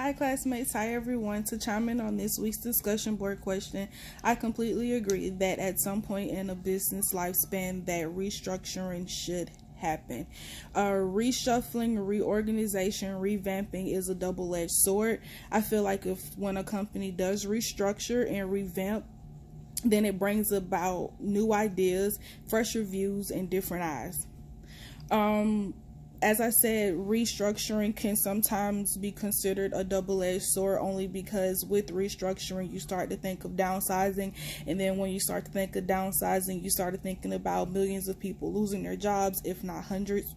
Hi classmates, hi everyone. To chime in on this week's discussion board question, I completely agree that at some point in a business lifespan that restructuring should happen. Reshuffling, reorganization, revamping is a double-edged sword. I feel like when a company does restructure and revamp, then it brings about new ideas, fresher views, and different eyes. As I said, restructuring can sometimes be considered a double-edged sword only because with restructuring, you start to think of downsizing. And then when you start to think of downsizing, you start thinking about millions of people losing their jobs, if not hundreds,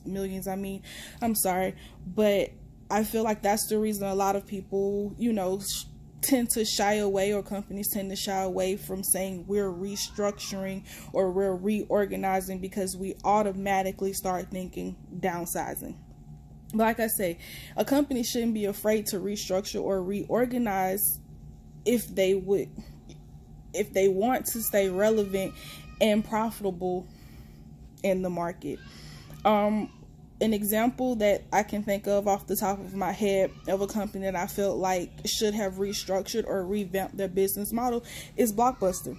millions, I'm sorry. But I feel like that's the reason a lot of people, tend to shy away, or companies tend to shy away from saying we're restructuring or we're reorganizing, because we automatically start thinking downsizing. But like I say, a company shouldn't be afraid to restructure or reorganize if they want to stay relevant and profitable in the market. An example that I can think of off the top of my head of a company that I felt like should have restructured or revamped their business model is Blockbuster.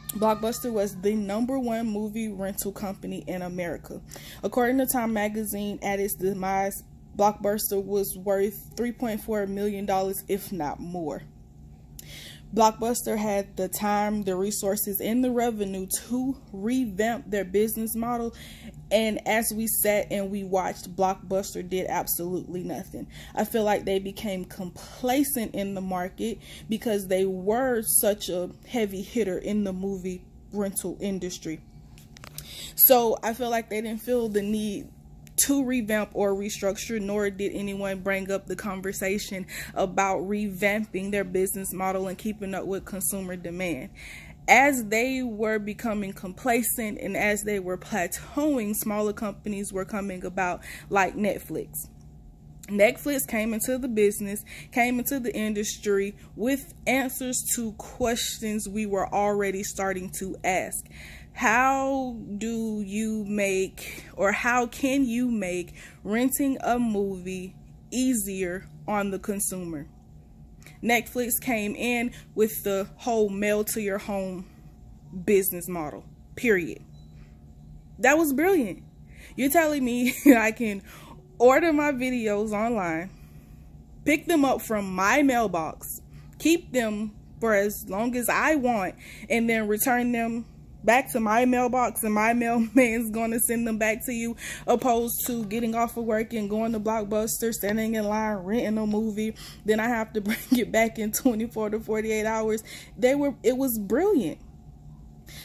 Blockbuster was the #1 movie rental company in America. According to Time Magazine, at its demise, Blockbuster was worth $3.4 million, if not more. Blockbuster had the time, the resources, and the revenue to revamp their business model. And as we sat and we watched, Blockbuster did absolutely nothing. I feel like they became complacent in the market because they were such a heavy hitter in the movie rental industry. So I feel like they didn't feel the need to revamp or restructure, nor did anyone bring up the conversation about revamping their business model and keeping up with consumer demand. As they were becoming complacent and as they were plateauing, smaller companies were coming about, like Netflix. Netflix came into the industry with answers to questions we were already starting to ask. How can you make renting a movie easier on the consumer? Netflix came in with the whole mail to your home business model, period. That was brilliant. You're telling me I can order my videos online, pick them up from my mailbox, keep them for as long as I want, and then return them back to my mailbox, and my mailman's going to send them back to you, opposed to getting off of work and going to Blockbuster, standing in line, renting a movie, then I have to bring it back in 24 to 48 hours. It was brilliant.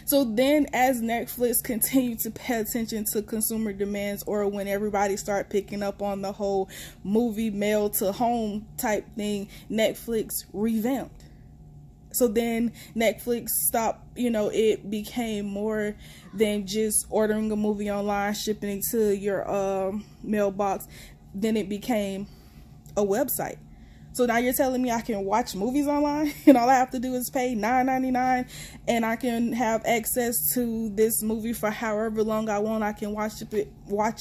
So then as Netflix continued to pay attention to consumer demands, or when everybody started picking up on the whole movie mail to home type thing, Netflix revamped. So then Netflix stopped, it became more than just ordering a movie online, shipping it to your mailbox. Then it became a website. So now you're telling me I can watch movies online and all I have to do is pay $9.99 and I can have access to this movie for however long I want. I can watch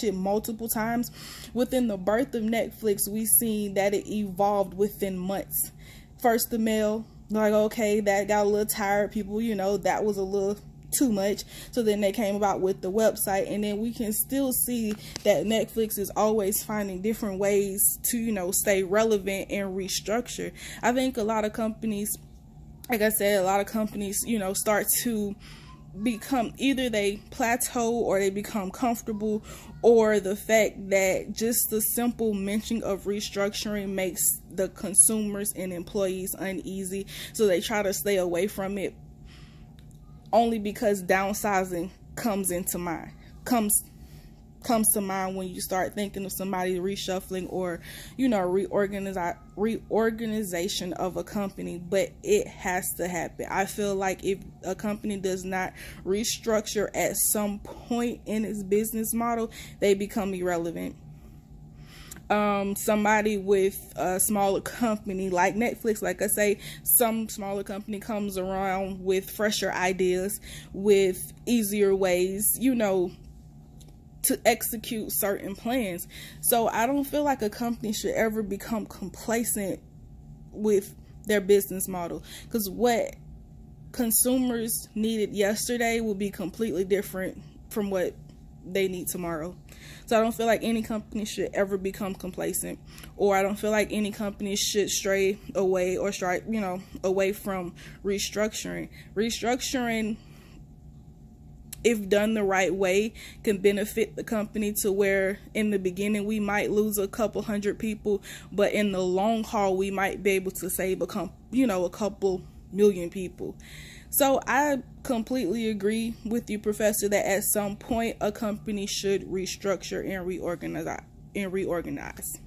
it multiple times. Within the birth of Netflix, we've seen that it evolved within months. First, the mail. Like, okay, that got a little tired. People, that was a little too much. So then they came about with the website. And then we can still see that Netflix is always finding different ways to, stay relevant and restructure. I think a lot of companies, like I said, start to become, either they plateau or they become comfortable, or the fact that just the simple mention of restructuring makes the consumers and employees uneasy, so they try to stay away from it, only because downsizing comes to mind when you start thinking of somebody reshuffling or reorganization of a company. But it has to happen. I feel like if a company does not restructure at some point in its business model, they become irrelevant. Somebody with a smaller company like Netflix, like I say, some smaller company comes around with fresher ideas, with easier ways, to execute certain plans. So I don't feel like a company should ever become complacent with their business model, because what consumers needed yesterday will be completely different from what they need tomorrow. So I don't feel like any company should ever become complacent, or I don't feel like any company should stray away or away from restructuring. Restructuring, if done the right way, can benefit the company to where in the beginning we might lose a couple hundred people, but in the long haul we might be able to save a couple million people. So I completely agree with you, Professor, that at some point a company should restructure and reorganize.